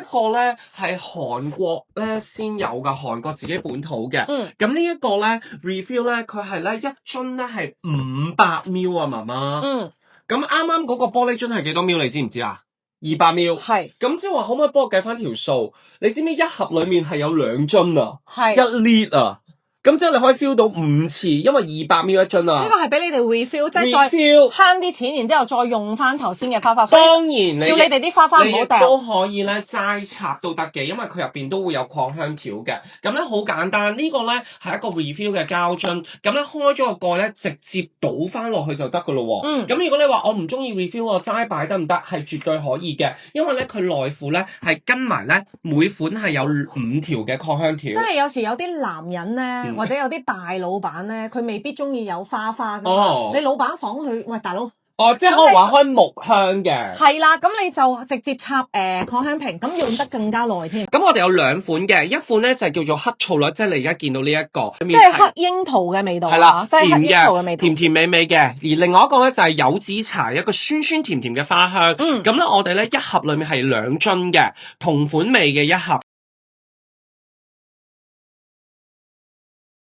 一個咧係韓國咧先有㗎，韓國自己本土嘅。咁呢一個咧 refill 咧，佢係咧一樽咧係500ml 啊，媽媽。咁啱啱嗰個玻璃樽係幾多 ml 你知唔知啊？200ml。係。咁即係話可唔可以幫我計翻條數？你知唔知一盒裡面係有2樽啊？係。1 lit 啊！咁即係你可以 fill 到5次，因為200ml 一樽啊。呢個係俾你哋 refill， 即係再慳啲錢，然之後再用翻頭先嘅花花。當然叫你哋啲花花唔好掉。都可以咧齋插都得嘅，因為佢入邊都會有擴香條嘅。咁咧好簡單，呢個咧係一個 refill 嘅膠樽。咁咧開咗個蓋咧，直接倒翻落去就得噶咯喎。咁如果你話我唔中意 refill， 我齋擺得唔得？係絕對可以嘅，因為咧佢內附咧係跟埋咧每款係有5條嘅擴香條。即係有時有啲男人咧。或者有啲大老闆咧，佢未必中意有花花㗎嘛。你老闆房去，喂大佬。即係可能話開木香嘅。係啦，咁你就直接插擴香瓶，咁用得更加耐添。咁我哋有2款嘅，一款咧就係叫做黑醋栗，即係你而家見到呢一個。即係黑櫻桃嘅味道。係啦，即係黑櫻桃嘅味道。甜甜美美嘅，而另外一個咧就係柚子茶，一個酸酸甜甜嘅花香。咁咧我哋咧一盒裡面係2樽嘅，同款味嘅一盒。